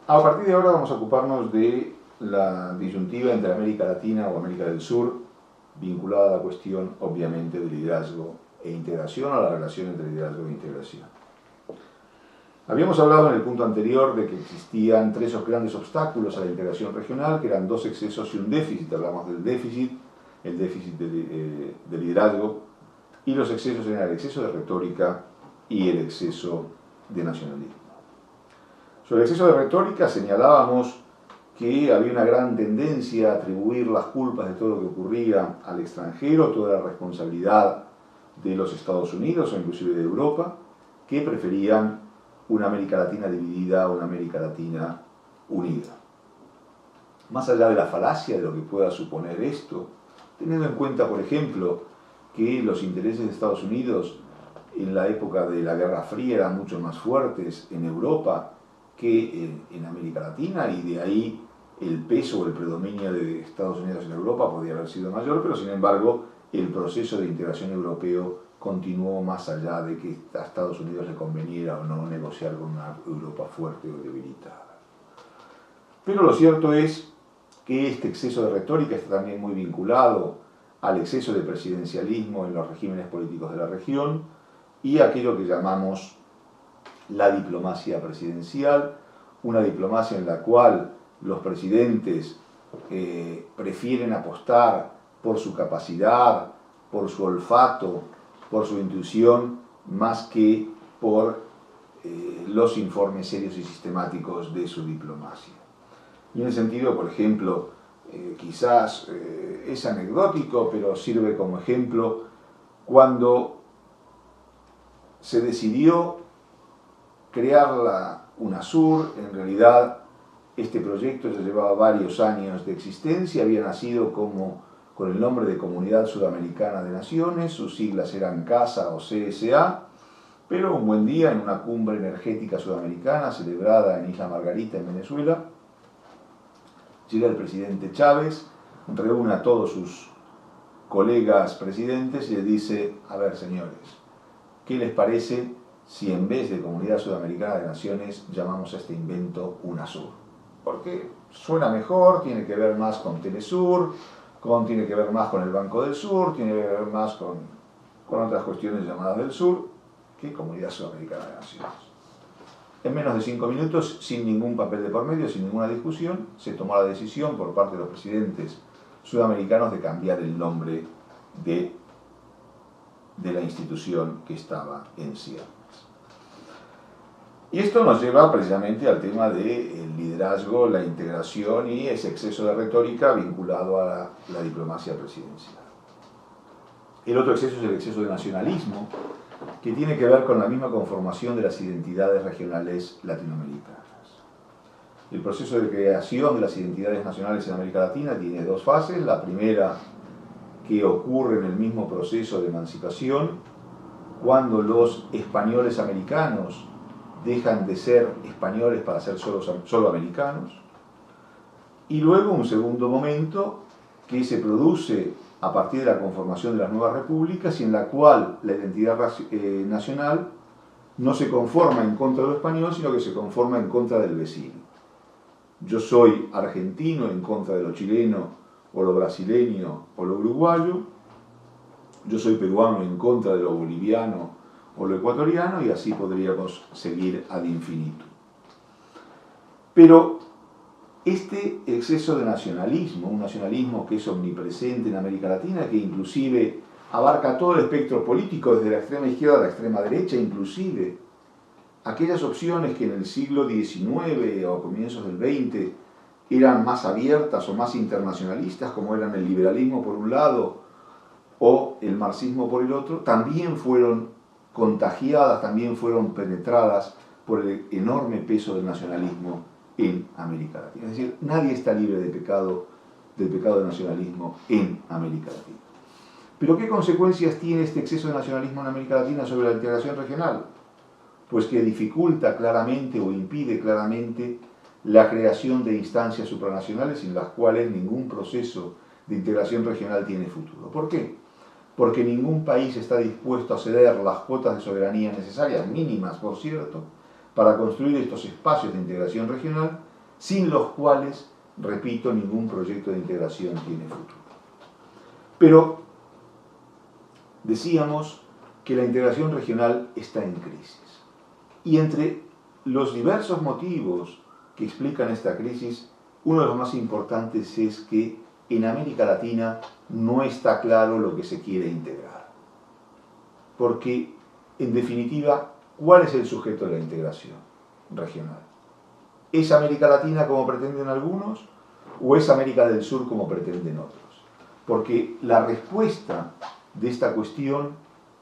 A partir de ahora vamos a ocuparnos de la disyuntiva entre América Latina o América del Sur, vinculada a la cuestión, obviamente, de liderazgo e integración, o la relación entre liderazgo e integración. Habíamos hablado en el punto anterior de que existían tres grandes obstáculos a la integración regional, que eran dos excesos y un déficit. Hablamos del déficit, el déficit de liderazgo, y los excesos eran el exceso de retórica y el exceso de nacionalismo. Sobre el exceso de retórica señalábamos que había una gran tendencia a atribuir las culpas de todo lo que ocurría al extranjero, toda la responsabilidad de los Estados Unidos o inclusive de Europa, que preferían una América Latina dividida a una América Latina unida. Más allá de la falacia de lo que pueda suponer esto, teniendo en cuenta, por ejemplo, que los intereses de Estados Unidos en la época de la Guerra Fría eran mucho más fuertes en Europa que en América Latina, y de ahí el peso o el predominio de Estados Unidos en Europa podía haber sido mayor, pero sin embargo el proceso de integración europeo continuó más allá de que a Estados Unidos le conveniera o no negociar con una Europa fuerte o debilitada. Pero lo cierto es que este exceso de retórica está también muy vinculado al exceso de presidencialismo en los regímenes políticos de la región y a aquello que llamamos la diplomacia presidencial, una diplomacia en la cual los presidentes prefieren apostar por su capacidad, por su olfato, por su intuición, más que por los informes serios y sistemáticos de su diplomacia. Y en ese sentido, por ejemplo, quizás es anecdótico, pero sirve como ejemplo, cuando se decidió crear la UNASUR. En realidad este proyecto ya llevaba varios años de existencia, había nacido con el nombre de Comunidad Sudamericana de Naciones, sus siglas eran CASA o CSA, pero un buen día en una cumbre energética sudamericana celebrada en Isla Margarita, en Venezuela, llega el presidente Chávez, reúne a todos sus colegas presidentes y les dice: a ver, señores, ¿qué les parece si en vez de Comunidad Sudamericana de Naciones llamamos a este invento UNASUR? Porque suena mejor, tiene que ver más con Telesur, tiene que ver más con el Banco del Sur, tiene que ver más con otras cuestiones llamadas del Sur, que Comunidad Sudamericana de Naciones. En menos de 5 minutos, sin ningún papel de por medio, sin ninguna discusión, se tomó la decisión por parte de los presidentes sudamericanos de cambiar el nombre de la institución que estaba en ciernes. Y esto nos lleva precisamente al tema del liderazgo, la integración y ese exceso de retórica vinculado a la diplomacia presidencial. El otro exceso es el exceso de nacionalismo, que tiene que ver con la misma conformación de las identidades regionales latinoamericanas. El proceso de creación de las identidades nacionales en América Latina tiene dos fases. La primera, que ocurre en el mismo proceso de emancipación, cuando los españoles americanos dejan de ser españoles para ser solo americanos, y luego un segundo momento que se produce a partir de la conformación de las nuevas repúblicas y en la cual la identidad nacional no se conforma en contra de lo español, sino que se conforma en contra del vecino. Yo soy argentino en contra de lo chileno, o lo brasileño, o lo uruguayo. Yo soy peruano en contra de lo boliviano o lo ecuatoriano, y así podríamos seguir ad infinito. Pero este exceso de nacionalismo, un nacionalismo que es omnipresente en América Latina, que inclusive abarca todo el espectro político, desde la extrema izquierda a la extrema derecha, inclusive aquellas opciones que en el siglo XIX o comienzos del XX eran más abiertas o más internacionalistas, como eran el liberalismo por un lado o el marxismo por el otro, también fueron contagiadas, también fueron penetradas por el enorme peso del nacionalismo en América Latina. Es decir, nadie está libre del pecado de nacionalismo en América Latina. ¿Pero qué consecuencias tiene este exceso de nacionalismo en América Latina sobre la integración regional? Pues que dificulta claramente o impide claramente la creación de instancias supranacionales en las cuales ningún proceso de integración regional tiene futuro. ¿Por qué? Porque ningún país está dispuesto a ceder las cuotas de soberanía necesarias, mínimas por cierto, para construir estos espacios de integración regional, sin los cuales, repito, ningún proyecto de integración tiene futuro. Pero decíamos que la integración regional está en crisis. Y entre los diversos motivos que explican esta crisis, uno de los más importantes es que en América Latina no está claro lo que se quiere integrar. Porque, en definitiva, ¿cuál es el sujeto de la integración regional? ¿Es América Latina como pretenden algunos o es América del Sur como pretenden otros? Porque la respuesta de esta cuestión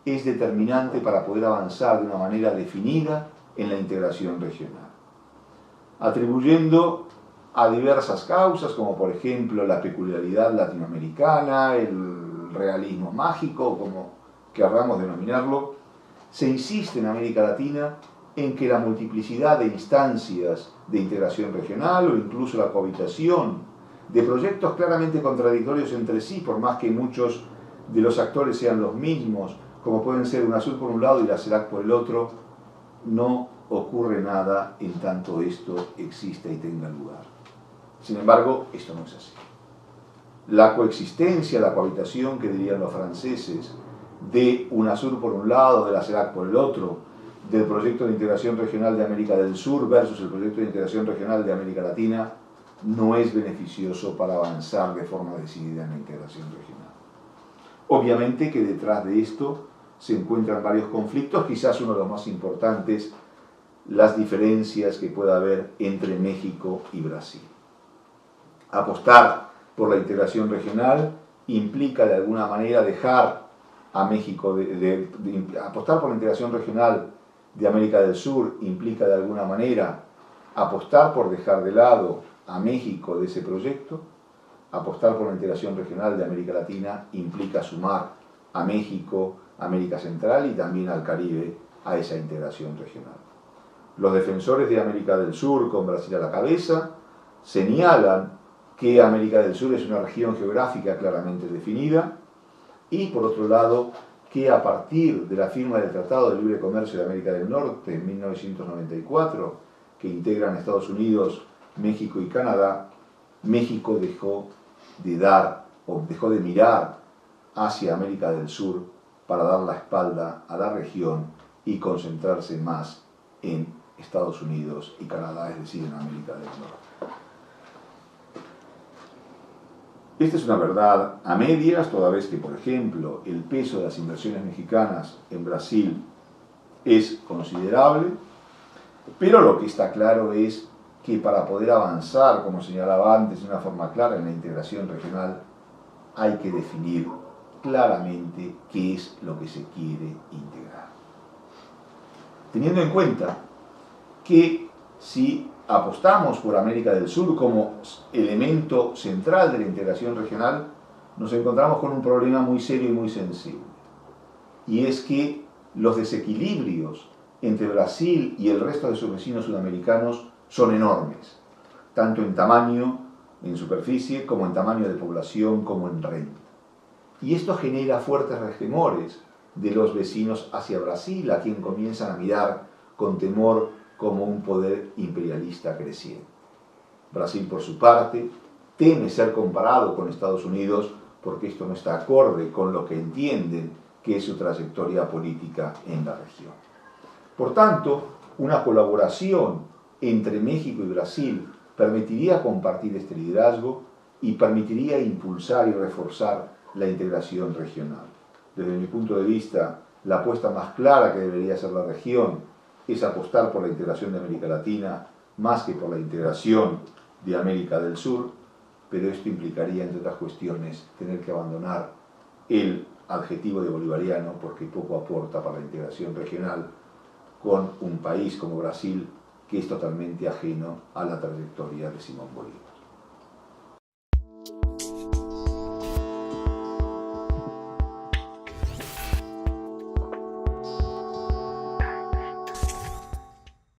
es determinante para poder avanzar de una manera definida en la integración regional, atribuyendo a diversas causas, como por ejemplo la peculiaridad latinoamericana, el realismo mágico, como querramos denominarlo. Se insiste en América Latina en que la multiplicidad de instancias de integración regional o incluso la cohabitación de proyectos claramente contradictorios entre sí, por más que muchos de los actores sean los mismos, como pueden ser UNASUR por un lado y la CELAC por el otro, no ocurre nada en tanto esto exista y tenga lugar. Sin embargo, esto no es así. La coexistencia, la cohabitación, que dirían los franceses, de UNASUR por un lado, de la CELAC por el otro, del proyecto de integración regional de América del Sur versus el proyecto de integración regional de América Latina, no es beneficioso para avanzar de forma decidida en la integración regional. Obviamente que detrás de esto se encuentran varios conflictos, quizás uno de los más importantes, las diferencias que pueda haber entre México y Brasil. Apostar por la integración regional implica de alguna manera dejar a México, apostar por la integración regional de América del Sur implica de alguna manera apostar por dejar de lado a México de ese proyecto. Apostar por la integración regional de América Latina implica sumar a México, América Central y también al Caribe a esa integración regional. Los defensores de América del Sur, con Brasil a la cabeza, señalan que América del Sur es una región geográfica claramente definida y, por otro lado, que a partir de la firma del Tratado de Libre Comercio de América del Norte en 1994, que integran Estados Unidos, México y Canadá, México dejó de mirar hacia América del Sur para dar la espalda a la región y concentrarse más en Estados Unidos y Canadá, es decir, en América del Norte. Esta es una verdad a medias, toda vez que, por ejemplo, el peso de las inversiones mexicanas en Brasil es considerable, pero lo que está claro es que para poder avanzar, como señalaba antes, de una forma clara en la integración regional, hay que definir claramente qué es lo que se quiere integrar. Teniendo en cuenta que si apostamos por América del Sur como elemento central de la integración regional, nos encontramos con un problema muy serio y muy sensible. Y es que los desequilibrios entre Brasil y el resto de sus vecinos sudamericanos son enormes, tanto en tamaño, en superficie, como en tamaño de población, como en renta. Y esto genera fuertes resquemores de los vecinos hacia Brasil, a quien comienzan a mirar con temor como un poder imperialista creciente. Brasil, por su parte, teme ser comparado con Estados Unidos porque esto no está acorde con lo que entienden que es su trayectoria política en la región. Por tanto, una colaboración entre México y Brasil permitiría compartir este liderazgo y permitiría impulsar y reforzar la integración regional. Desde mi punto de vista, la apuesta más clara que debería hacer la región es apostar por la integración de América Latina más que por la integración de América del Sur, pero esto implicaría, entre otras cuestiones, tener que abandonar el adjetivo de bolivariano porque poco aporta para la integración regional con un país como Brasil que es totalmente ajeno a la trayectoria de Simón Bolívar.